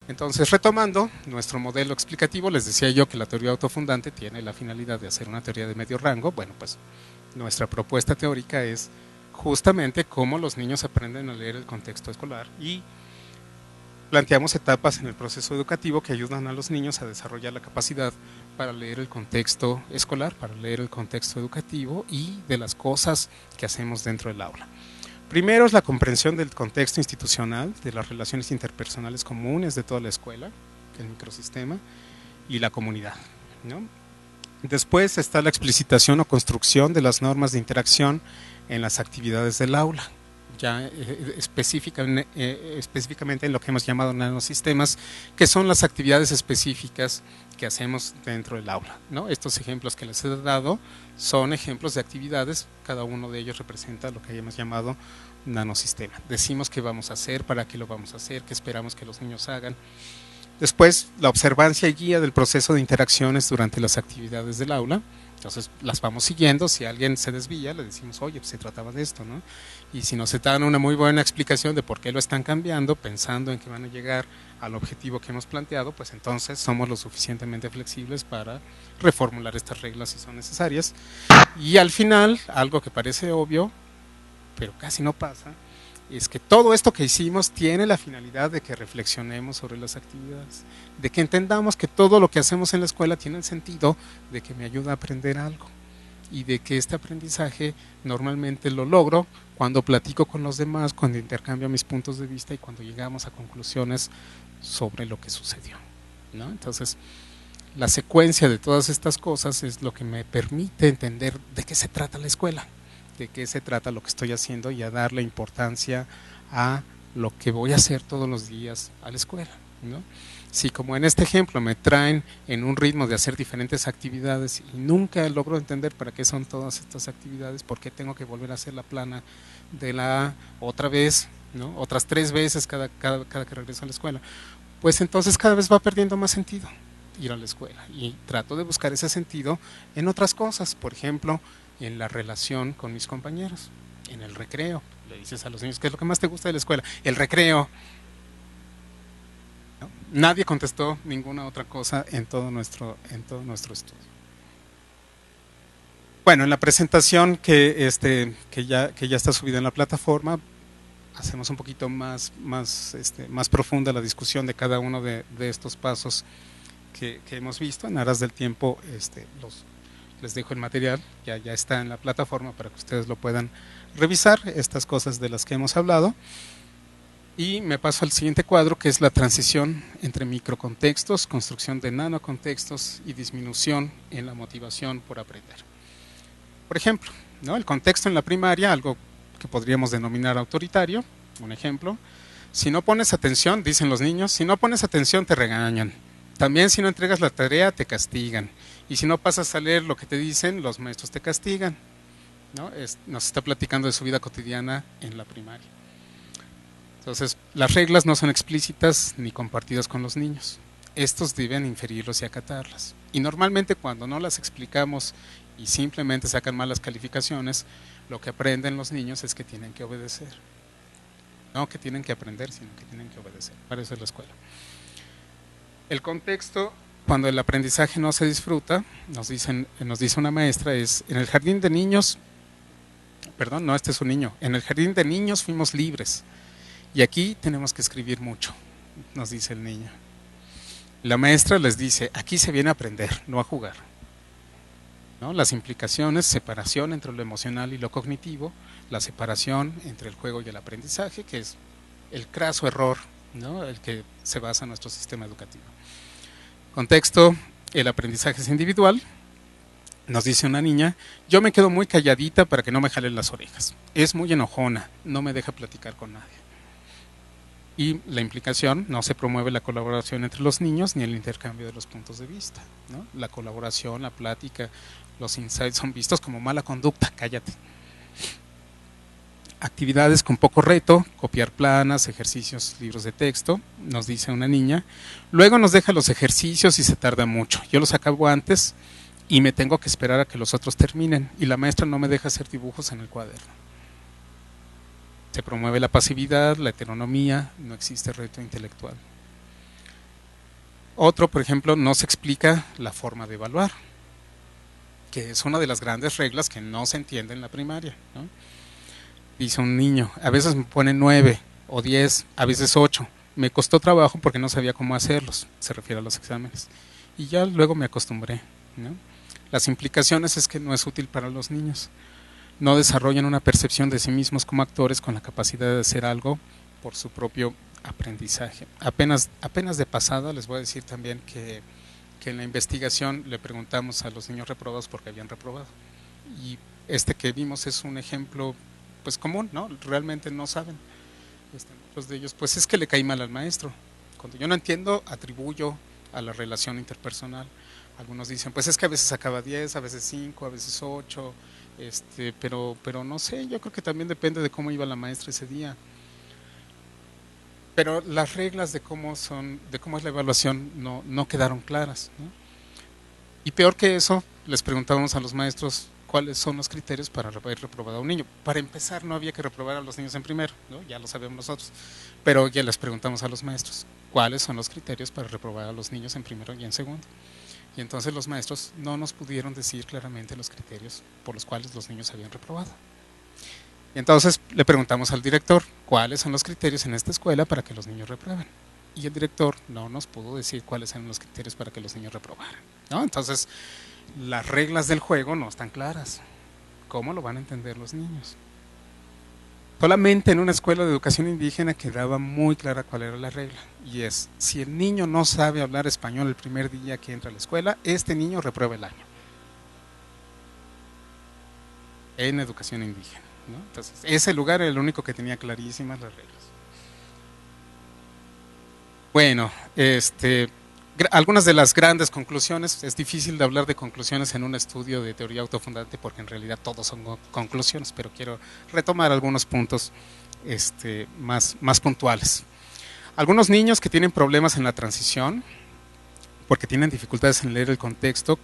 Entonces, retomando nuestro modelo explicativo, les decía yo que la teoría autofundante tiene la finalidad de hacer una teoría de medio rango. Bueno, pues nuestra propuesta teórica es justamente cómo los niños aprenden a leer el contexto escolar y planteamos etapas en el proceso educativo que ayudan a los niños a desarrollar la capacidad para leer el contexto escolar, para leer el contexto educativo y de las cosas que hacemos dentro del aula. Primero es la comprensión del contexto institucional, de las relaciones interpersonales comunes de toda la escuela, el microsistema y la comunidad, ¿no? Después está la explicitación o construcción de las normas de interacción en las actividades del aula, ya específicamente en lo que hemos llamado nanosistemas, que son las actividades específicas que hacemos dentro del aula, ¿no? Estos ejemplos que les he dado son ejemplos de actividades, cada uno de ellos representa lo que hemos llamado nanosistema. Decimos qué vamos a hacer, para qué lo vamos a hacer, qué esperamos que los niños hagan. Después, la observancia y guía del proceso de interacciones durante las actividades del aula. Entonces, las vamos siguiendo. Si alguien se desvía, le decimos, oye, pues se trataba de esto, ¿no? Y si nos dan una muy buena explicación de por qué lo están cambiando, pensando en que van a llegar al objetivo que hemos planteado, pues entonces somos lo suficientemente flexibles para reformular estas reglas si son necesarias. Y al final, algo que parece obvio, pero casi no pasa, es que todo esto que hicimos tiene la finalidad de que reflexionemos sobre las actividades, de que entendamos que todo lo que hacemos en la escuela tiene el sentido de que me ayuda a aprender algo y de que este aprendizaje normalmente lo logro cuando platico con los demás, cuando intercambio mis puntos de vista y cuando llegamos a conclusiones sobre lo que sucedió, ¿no? Entonces, la secuencia de todas estas cosas es lo que me permite entender de qué se trata la escuela, de qué se trata lo que estoy haciendo y a darle importancia a lo que voy a hacer todos los días a la escuela, ¿no? Si como en este ejemplo me traen en un ritmo de hacer diferentes actividades y nunca logro entender para qué son todas estas actividades, por qué tengo que volver a hacer la plana de la otra vez, ¿no? Otras 3 veces cada que regreso a la escuela, pues entonces cada vez va perdiendo más sentido ir a la escuela y trato de buscar ese sentido en otras cosas, por ejemplo, en la relación con mis compañeros, en el recreo. Le dices a los niños, ¿qué es lo que más te gusta de la escuela? El recreo. ¿No? Nadie contestó ninguna otra cosa en todo nuestro estudio. Bueno, en la presentación que ya está subida en la plataforma, hacemos un poquito más profunda la discusión de cada uno de estos pasos que hemos visto. En aras del tiempo, les dejo el material, ya está en la plataforma para que ustedes lo puedan revisar, estas cosas de las que hemos hablado. Y me paso al siguiente cuadro, que es la transición entre microcontextos, construcción de nanocontextos y disminución en la motivación por aprender. Por ejemplo, ¿no? El contexto en la primaria, algo que podríamos denominar autoritario, un ejemplo. Si no pones atención, dicen los niños, si no pones atención te regañan. También si no entregas la tarea te castigan. Y si no pasas a leer lo que te dicen, los maestros te castigan, ¿no? Nos está platicando de su vida cotidiana en la primaria. Entonces, las reglas no son explícitas ni compartidas con los niños. Estos deben inferirlos y acatarlas. Y normalmente cuando no las explicamos y simplemente sacan malas calificaciones, lo que aprenden los niños es que tienen que obedecer. No que tienen que aprender, sino que tienen que obedecer. Para eso es la escuela. El contexto, cuando el aprendizaje no se disfruta, nos dice una maestra, es en el jardín de niños, perdón, no, este es un niño, en el jardín de niños fuimos libres y aquí tenemos que escribir mucho, nos dice el niño. La maestra les dice, aquí se viene a aprender, no a jugar, ¿no? Las implicaciones, separación entre lo emocional y lo cognitivo, la separación entre el juego y el aprendizaje, que es el craso error, ¿no? El que se basa en nuestro sistema educativo. Contexto, el aprendizaje es individual. Nos dice una niña, yo me quedo muy calladita para que no me jalen las orejas. Es muy enojona, no me deja platicar con nadie. Y la implicación, no se promueve la colaboración entre los niños ni el intercambio de los puntos de vista, ¿no? La colaboración, la plática, los insights son vistos como mala conducta, cállate. Actividades con poco reto, copiar planas, ejercicios, libros de texto, nos dice una niña. Luego nos deja los ejercicios y se tarda mucho. Yo los acabo antes y me tengo que esperar a que los otros terminen y la maestra no me deja hacer dibujos en el cuaderno. Se promueve la pasividad, la heteronomía, no existe reto intelectual. Otro, por ejemplo, no se explica la forma de evaluar, que es una de las grandes reglas que no se entiende en la primaria, ¿no? Dice un niño, a veces me pone 9 o 10, a veces 8. Me costó trabajo porque no sabía cómo hacerlos, se refiere a los exámenes. Y ya luego me acostumbré, ¿no? Las implicaciones es que no es útil para los niños. No desarrollan una percepción de sí mismos como actores con la capacidad de hacer algo por su propio aprendizaje. Apenas de pasada les voy a decir también que en la investigación le preguntamos a los niños reprobados por qué habían reprobado. Y este que vimos es un ejemplo pues común, ¿no? Realmente no saben. Muchos de ellos, pues es que le caí mal al maestro. Cuando yo no entiendo, atribuyo a la relación interpersonal. Algunos dicen, pues es que a veces sacaba 10, a veces 5, a veces 8, pero no sé, yo creo que también depende de cómo iba la maestra ese día. Pero las reglas de cómo es la evaluación no quedaron claras, ¿no? Y peor que eso, les preguntábamos a los maestros cuáles son los criterios para haber reprobado a un niño. Para empezar, no había que reprobar a los niños en primero, ¿no? Ya lo sabemos nosotros, pero ya les preguntamos a los maestros cuáles son los criterios para reprobar a los niños en primero y en segundo. Y entonces los maestros no nos pudieron decir claramente los criterios por los cuales los niños habían reprobado. Y entonces le preguntamos al director cuáles son los criterios en esta escuela para que los niños reprueben. Y el director no nos pudo decir cuáles eran los criterios para que los niños reprobaran, ¿no? Entonces, las reglas del juego no están claras. ¿Cómo lo van a entender los niños? Solamente en una escuela de educación indígena quedaba muy clara cuál era la regla. Y es, si el niño no sabe hablar español el primer día que entra a la escuela, este niño reprueba el año. En educación indígena, ¿no? Entonces, ese lugar era el único que tenía clarísimas las reglas. Bueno, algunas de las grandes conclusiones, es difícil de hablar de conclusiones en un estudio de teoría autofundante porque en realidad todos son conclusiones, pero quiero retomar algunos puntos más puntuales. Algunos niños que tienen problemas en la transición, porque tienen dificultades en leer el contexto,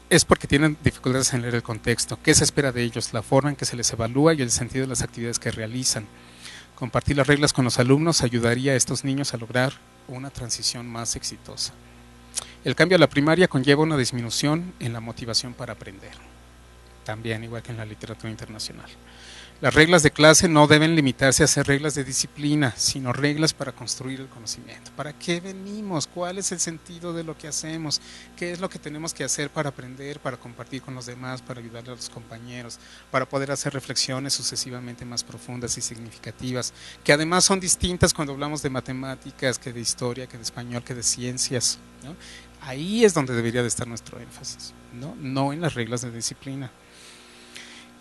es porque tienen dificultades en leer el contexto. ¿Qué se espera de ellos? La forma en que se les evalúa y el sentido de las actividades que realizan. Compartir las reglas con los alumnos ayudaría a estos niños a lograr una transición más exitosa. El cambio a la primaria conlleva una disminución en la motivación para aprender, también igual que en la literatura internacional. Las reglas de clase no deben limitarse a ser reglas de disciplina, sino reglas para construir el conocimiento. ¿Para qué venimos? ¿Cuál es el sentido de lo que hacemos? ¿Qué es lo que tenemos que hacer para aprender, para compartir con los demás, para ayudarle a los compañeros, para poder hacer reflexiones sucesivamente más profundas y significativas, que además son distintas cuando hablamos de matemáticas, que de historia, que de español, que de ciencias, ¿no? Ahí es donde debería de estar nuestro énfasis, no en las reglas de disciplina.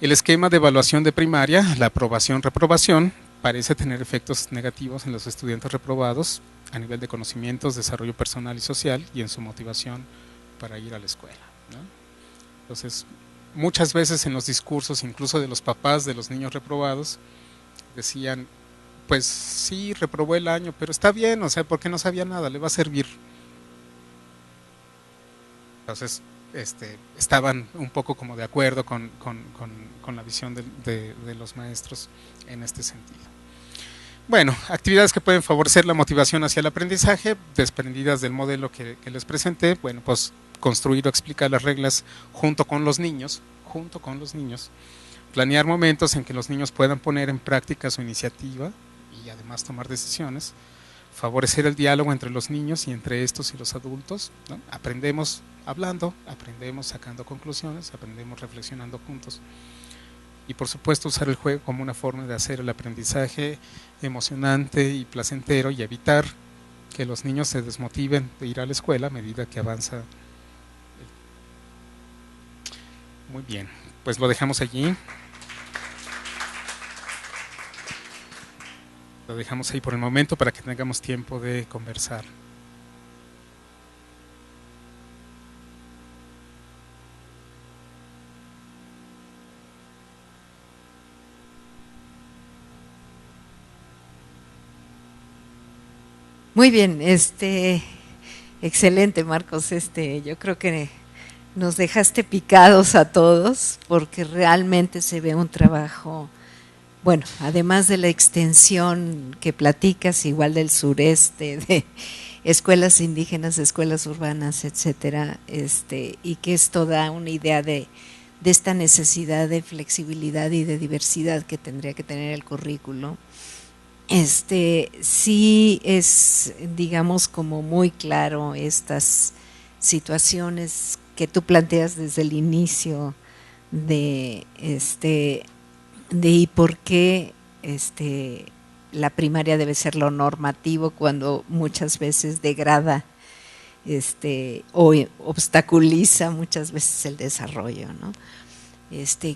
El esquema de evaluación de primaria, la aprobación-reprobación, parece tener efectos negativos en los estudiantes reprobados a nivel de conocimientos, desarrollo personal y social y en su motivación para ir a la escuela, ¿no? Entonces, muchas veces en los discursos, incluso de los papás de los niños reprobados, decían, pues sí, reprobó el año, pero está bien, o sea, porque no sabía nada, le va a servir. Entonces, estaban un poco como de acuerdo con la visión de los maestros en este sentido. Bueno, actividades que pueden favorecer la motivación hacia el aprendizaje, desprendidas del modelo que les presenté. Bueno, pues construir o explicar las reglas junto con los niños, planear momentos en que los niños puedan poner en práctica su iniciativa y además tomar decisiones, favorecer el diálogo entre los niños y entre estos y los adultos, ¿no? Aprendemos hablando, aprendemos sacando conclusiones, aprendemos reflexionando juntos. Y por supuesto usar el juego como una forma de hacer el aprendizaje emocionante y placentero y evitar que los niños se desmotiven de ir a la escuela a medida que avanza. Muy bien, pues lo dejamos allí. Lo dejamos ahí por el momento para que tengamos tiempo de conversar. Muy bien, excelente, Marcos. Yo creo que nos dejaste picados a todos porque realmente se ve un trabajo. Bueno, además de la extensión que platicas, igual del sureste, escuelas indígenas, escuelas urbanas, etcétera, y que esto da una idea de esta necesidad de flexibilidad y de diversidad que tendría que tener el currículo. Sí es, digamos, como muy claro estas situaciones que tú planteas desde el inicio de y por qué la primaria debe ser lo normativo cuando muchas veces degrada o obstaculiza muchas veces el desarrollo, ¿no?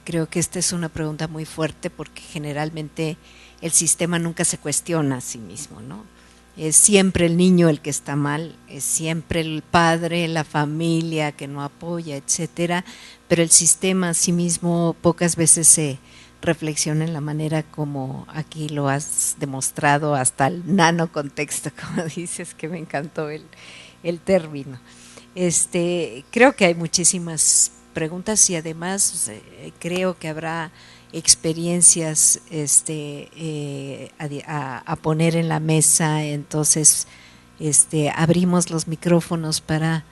Creo que esta es una pregunta muy fuerte porque generalmente el sistema nunca se cuestiona a sí mismo, ¿no? Es siempre el niño el que está mal, es siempre el padre, la familia que no apoya, etcétera, pero el sistema a sí mismo pocas veces se reflexiona en la manera como aquí lo has demostrado, hasta el nano contexto, como dices, que me encantó el término. Creo que hay muchísimas preguntas y además creo que habrá experiencias a poner en la mesa. Entonces abrimos los micrófonos para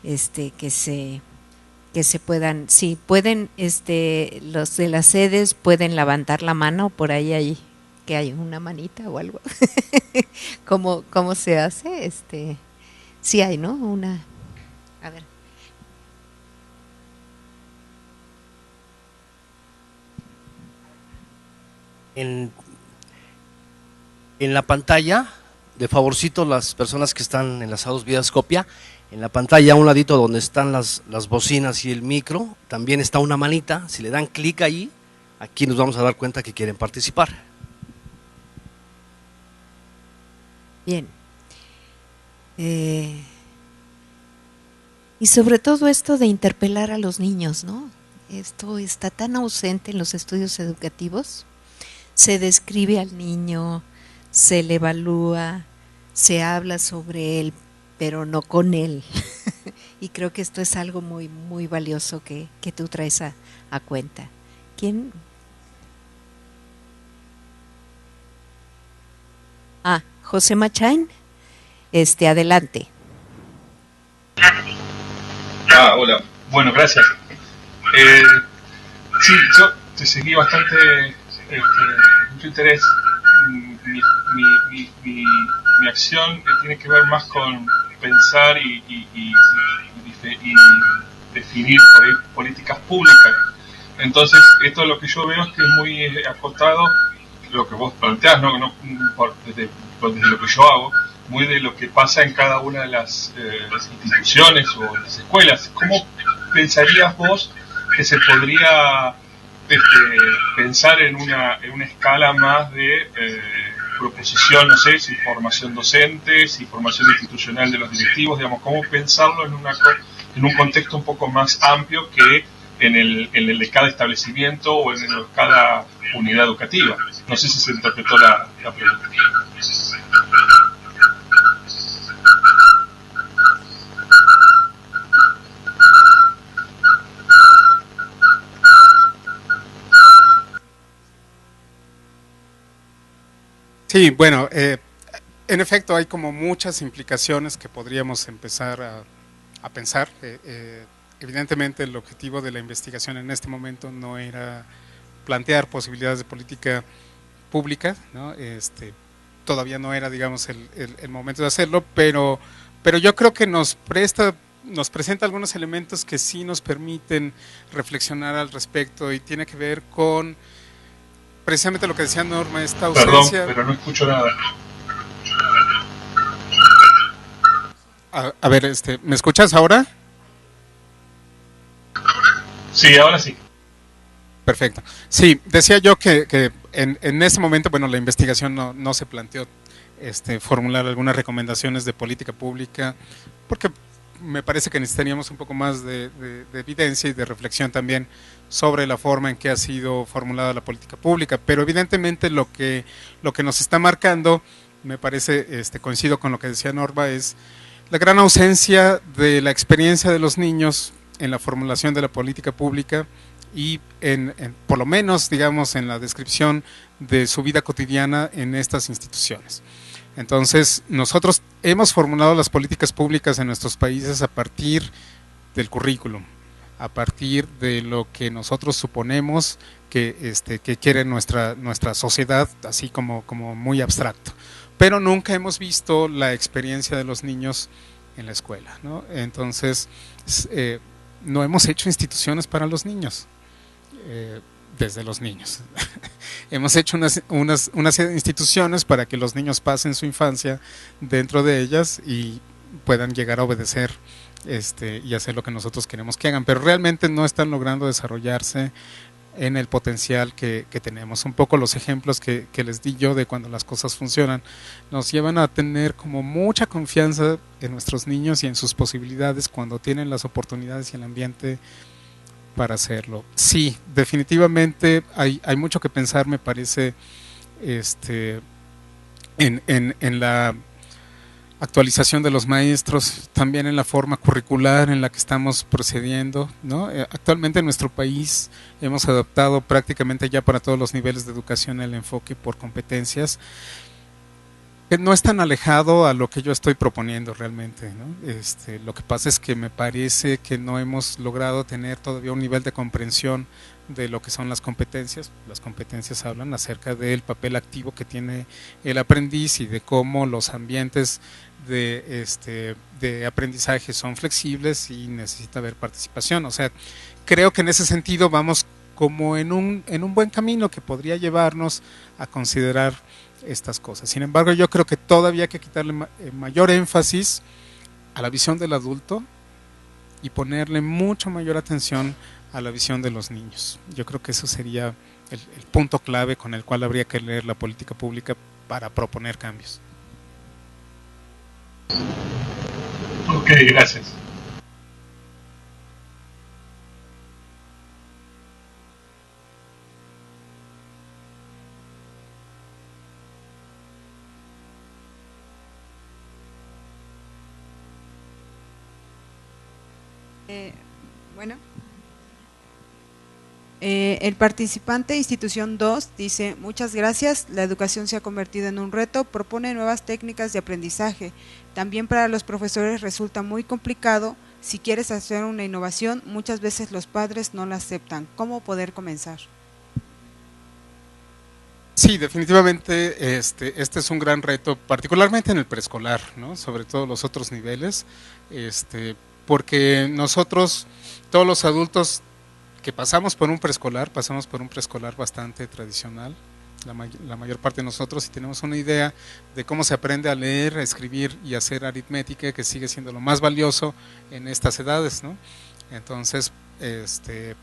que se puedan, sí, pueden los de las sedes pueden levantar la mano, por ahí hay que hay una manita o algo. ¿Cómo se hace? Sí hay, ¿no? Una, a ver. En la pantalla, de favorcito, las personas que están enlazados vía Scopia, en la pantalla a un ladito donde están las bocinas y el micro, también está una manita. Si le dan clic ahí, aquí nos vamos a dar cuenta que quieren participar. Bien. Y sobre todo esto de interpelar a los niños, ¿no? Esto está tan ausente en los estudios educativos. Se describe al niño, se le evalúa, se habla sobre él, pero no con él. Y creo que esto es algo muy, muy valioso que tú traes a cuenta. ¿Quién? José Machain, adelante. Hola, bueno, gracias. Sí, yo te seguí bastante, con mucho interés. Mi acción tiene que ver más con pensar y definir por ahí políticas públicas. Entonces, esto lo que yo veo es que es muy acotado lo que vos planteás, ¿no? Desde lo que yo hago, muy de lo que pasa en cada una de las instituciones o las escuelas. ¿Cómo pensarías vos que se podría pensar en una escala más de proposición, no sé, si formación docente, si formación institucional de los directivos, digamos, cómo pensarlo en un contexto un poco más amplio que en el de cada establecimiento o en el de cada unidad educativa? No sé si se interpretó la pregunta. Sí, bueno, en efecto hay como muchas implicaciones que podríamos empezar a pensar. Evidentemente el objetivo de la investigación en este momento no era plantear posibilidades de política pública, ¿no? Todavía no era, digamos, el momento de hacerlo, pero yo creo que nos presenta algunos elementos que sí nos permiten reflexionar al respecto, y tiene que ver con precisamente lo que decía Norma, esta ausencia. Perdón, pero no escucho nada. A ver, ¿me escuchas ahora? Sí, ahora sí. Perfecto. Sí, decía yo que en este momento, bueno, la investigación no se planteó formular algunas recomendaciones de política pública, porque me parece que necesitaríamos un poco más de evidencia y de reflexión también sobre la forma en que ha sido formulada la política pública. Pero evidentemente lo que nos está marcando, me parece, coincido con lo que decía Norma, es la gran ausencia de la experiencia de los niños en la formulación de la política pública y por lo menos, digamos, en la descripción de su vida cotidiana en estas instituciones. Entonces, nosotros hemos formulado las políticas públicas en nuestros países a partir del currículum, a partir de lo que nosotros suponemos que quiere nuestra sociedad, así como muy abstracto. Pero nunca hemos visto la experiencia de los niños en la escuela, ¿no? Entonces, no hemos hecho instituciones para los niños, desde los niños. Hemos hecho unas instituciones para que los niños pasen su infancia dentro de ellas y puedan llegar a obedecer y hacer lo que nosotros queremos que hagan, pero realmente no están logrando desarrollarse en el potencial que tenemos. Un poco los ejemplos que les di yo de cuando las cosas funcionan nos llevan a tener como mucha confianza en nuestros niños y en sus posibilidades cuando tienen las oportunidades y el ambiente para hacerlo. Sí, definitivamente hay mucho que pensar, me parece, en la actualización de los maestros, también en la forma curricular en la que estamos procediendo, ¿no? Actualmente en nuestro país hemos adoptado prácticamente ya para todos los niveles de educación el enfoque por competencias, que no es tan alejado a lo que yo estoy proponiendo realmente, ¿no? Lo que pasa es que me parece que no hemos logrado tener todavía un nivel de comprensión de lo que son las competencias. Las competencias hablan acerca del papel activo que tiene el aprendiz y de cómo los ambientes de aprendizaje son flexibles y necesita haber participación. O sea, creo que en ese sentido vamos como en un buen camino que podría llevarnos a considerar estas cosas. Sin embargo, yo creo que todavía hay que quitarle mayor énfasis a la visión del adulto y ponerle mucho mayor atención a la visión de los niños. Yo creo que eso sería el punto clave con el cual habría que leer la política pública para proponer cambios. Ok, gracias. Bueno, el participante institución 2 dice: muchas gracias, la educación se ha convertido en un reto, propone nuevas técnicas de aprendizaje, también para los profesores resulta muy complicado, si quieres hacer una innovación, muchas veces los padres no la aceptan, ¿cómo poder comenzar? Sí, definitivamente este es un gran reto, particularmente en el preescolar, ¿no? Sobre todo los otros niveles, porque nosotros, todos los adultos que pasamos por un preescolar bastante tradicional, la mayor parte de nosotros, y tenemos una idea de cómo se aprende a leer, a escribir y a hacer aritmética, que sigue siendo lo más valioso en estas edades, ¿no? Entonces,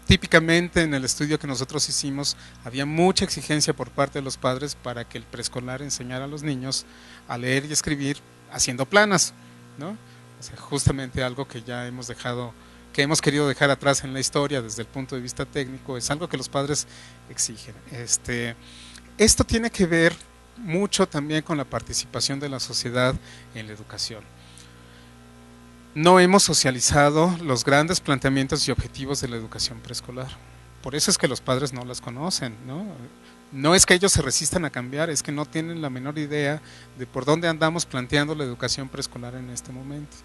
típicamente en el estudio que nosotros hicimos había mucha exigencia por parte de los padres para que el preescolar enseñara a los niños a leer y escribir haciendo planas, ¿no? O sea, justamente algo que ya hemos dejado, que hemos querido dejar atrás en la historia desde el punto de vista técnico, es algo que los padres exigen. Esto tiene que ver mucho también con la participación de la sociedad en la educación. No hemos socializado los grandes planteamientos y objetivos de la educación preescolar. Por eso es que los padres no las conocen, ¿no? No es que ellos se resistan a cambiar, es que no tienen la menor idea de por dónde andamos planteando la educación preescolar en este momento.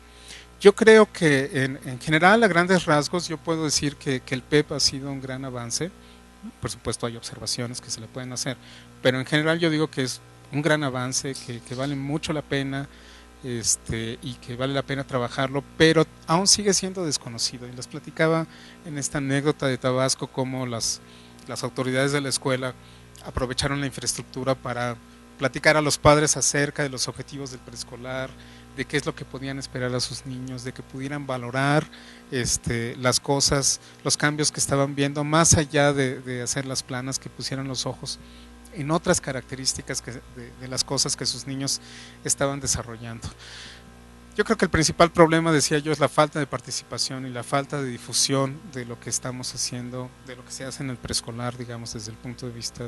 Yo creo que en general, a grandes rasgos, yo puedo decir que el PEP ha sido un gran avance. Por supuesto hay observaciones que se le pueden hacer, pero en general yo digo que es un gran avance, que vale mucho la pena y que vale la pena trabajarlo, pero aún sigue siendo desconocido. Y les platicaba en esta anécdota de Tabasco cómo las autoridades de la escuela aprovecharon la infraestructura para platicar a los padres acerca de los objetivos del preescolar, de qué es lo que podían esperar a sus niños, de que pudieran valorar las cosas, los cambios que estaban viendo, más allá de hacer las planas, que pusieran los ojos en otras características de las cosas que sus niños estaban desarrollando. Yo creo que el principal problema, decía yo, es la falta de participación y la falta de difusión de lo que estamos haciendo, de lo que se hace en el preescolar, digamos, desde el punto de vista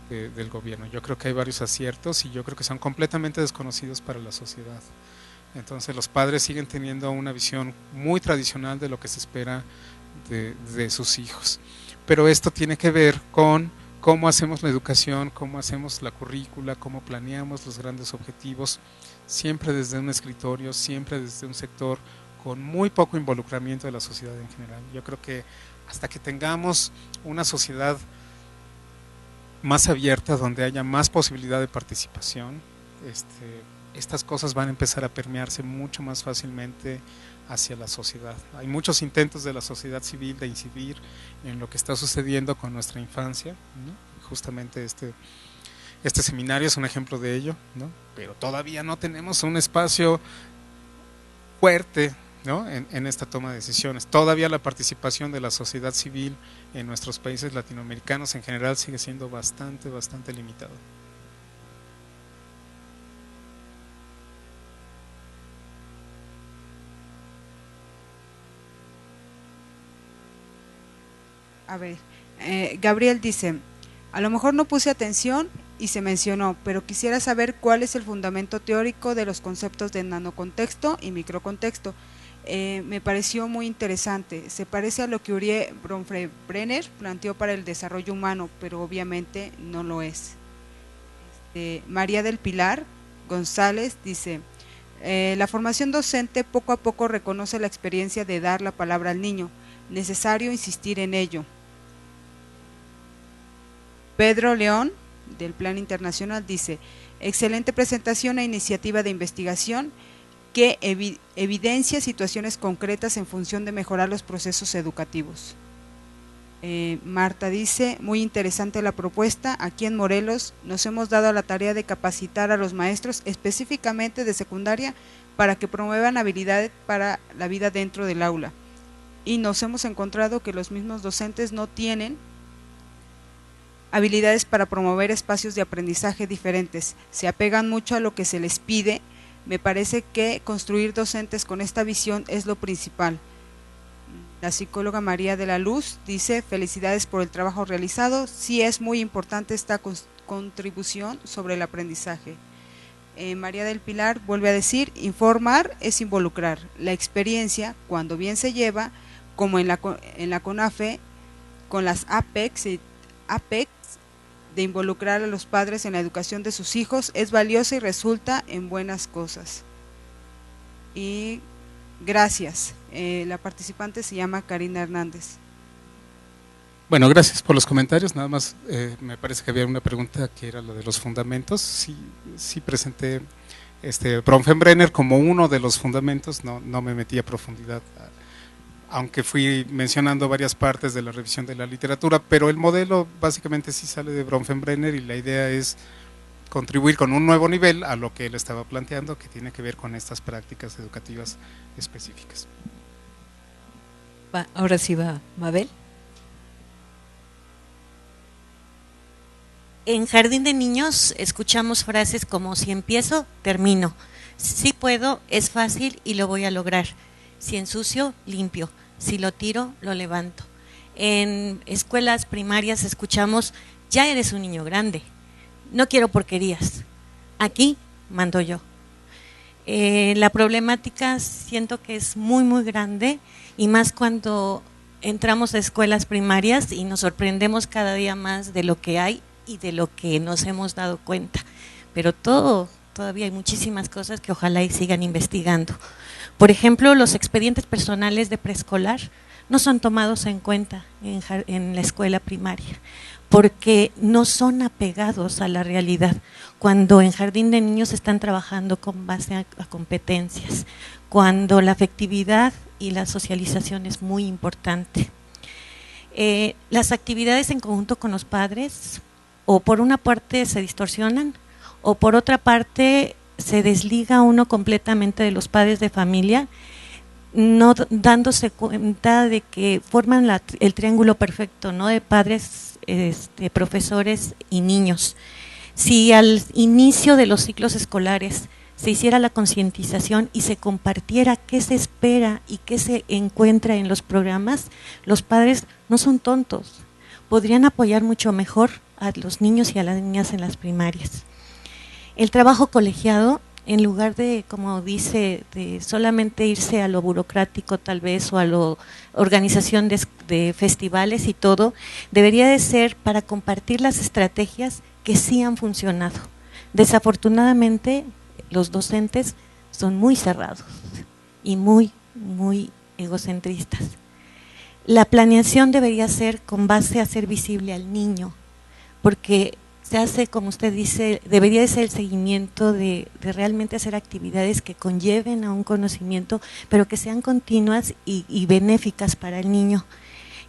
del gobierno. Yo creo que hay varios aciertos y yo creo que son completamente desconocidos para la sociedad. Entonces los padres siguen teniendo una visión muy tradicional de lo que se espera de sus hijos. Pero esto tiene que ver con cómo hacemos la educación, cómo hacemos la currícula, cómo planeamos los grandes objetivos, siempre desde un escritorio, siempre desde un sector con muy poco involucramiento de la sociedad en general. Yo creo que hasta que tengamos una sociedad más abierta, donde haya más posibilidad de participación, estas cosas van a empezar a permearse mucho más fácilmente hacia la sociedad. Hay muchos intentos de la sociedad civil de incidir en lo que está sucediendo con nuestra infancia, ¿no? Justamente este seminario es un ejemplo de ello, ¿no? Pero todavía no tenemos un espacio fuerte, ¿no? en esta toma de decisiones. Todavía la participación de la sociedad civil en nuestros países latinoamericanos en general sigue siendo bastante limitada. A ver, Gabriel dice, a lo mejor no puse atención y se mencionó, pero quisiera saber cuál es el fundamento teórico de los conceptos de nanocontexto y microcontexto. Me pareció muy interesante, se parece a lo que Urie Bronfenbrenner planteó para el desarrollo humano, pero obviamente no lo es. María del Pilar González dice, la formación docente poco a poco reconoce la experiencia de dar la palabra al niño, necesario insistir en ello. Pedro León, del Plan Internacional, dice, excelente presentación e iniciativa de investigación que evidencia situaciones concretas en función de mejorar los procesos educativos. Marta dice, muy interesante la propuesta, aquí en Morelos nos hemos dado a la tarea de capacitar a los maestros específicamente de secundaria para que promuevan habilidades para la vida dentro del aula. Y nos hemos encontrado que los mismos docentes no tienen habilidades para promover espacios de aprendizaje diferentes, se apegan mucho a lo que se les pide. Me parece que construir docentes con esta visión es lo principal. La psicóloga María de la Luz dice, felicidades por el trabajo realizado, sí es muy importante esta contribución sobre el aprendizaje. María del Pilar vuelve a decir, informar es involucrar, la experiencia, cuando bien se lleva, como en la CONAFE, con las APEX de involucrar a los padres en la educación de sus hijos, es valiosa y resulta en buenas cosas. Y gracias. La participante se llama Karina Hernández. Bueno, gracias por los comentarios. Nada más me parece que había una pregunta que era la de los fundamentos. Sí presenté Bronfenbrenner como uno de los fundamentos, no me metí a profundidad, aunque fui mencionando varias partes de la revisión de la literatura, pero el modelo básicamente sí sale de Bronfenbrenner y la idea es contribuir con un nuevo nivel a lo que él estaba planteando, que tiene que ver con estas prácticas educativas específicas. Ahora sí va Mabel. En Jardín de Niños escuchamos frases como si empiezo, termino. Si puedo, es fácil y lo voy a lograr. Si ensucio, limpio. Si lo tiro, lo levanto. En escuelas primarias escuchamos, ya eres un niño grande, no quiero porquerías, aquí mando yo. La problemática siento que es muy grande, y más cuando entramos a escuelas primarias y nos sorprendemos cada día más de lo que hay y de lo que nos hemos dado cuenta, pero todavía hay muchísimas cosas que ojalá y sigan investigando. Por ejemplo, los expedientes personales de preescolar no son tomados en cuenta en la escuela primaria, porque no son apegados a la realidad, cuando en Jardín de Niños están trabajando con base a competencias, cuando la afectividad y la socialización es muy importante. Las actividades en conjunto con los padres, o por una parte se distorsionan, o por otra parte se desliga uno completamente de los padres de familia, no dándose cuenta de que forman el triángulo perfecto, ¿no?, de padres, profesores y niños. Si al inicio de los ciclos escolares se hiciera la concientización y se compartiera qué se espera y qué se encuentra en los programas, los padres no son tontos, podrían apoyar mucho mejor a los niños y a las niñas en las primarias. El trabajo colegiado en lugar de, como dice, de solamente irse a lo burocrático tal vez o a la organización de festivales y todo, debería de ser para compartir las estrategias que sí han funcionado. Desafortunadamente, los docentes son muy cerrados y muy egocentristas. La planeación debería ser con base a hacer visible al niño, porque se hace, como usted dice, debería de ser el seguimiento de realmente hacer actividades que conlleven a un conocimiento, pero que sean continuas y benéficas para el niño.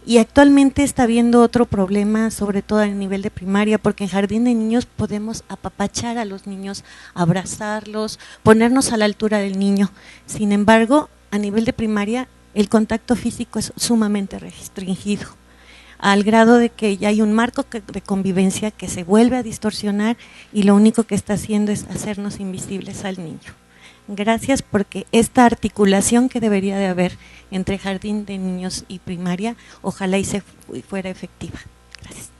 Y actualmente está habiendo otro problema, sobre todo a nivel de primaria, porque en jardín de niños podemos apapachar a los niños, abrazarlos, ponernos a la altura del niño. Sin embargo, a nivel de primaria, el contacto físico es sumamente restringido, al grado de que ya hay un marco de convivencia que se vuelve a distorsionar y lo único que está haciendo es hacernos invisibles al niño. Gracias, porque esta articulación que debería de haber entre jardín de niños y primaria, ojalá y se fuera efectiva. Gracias.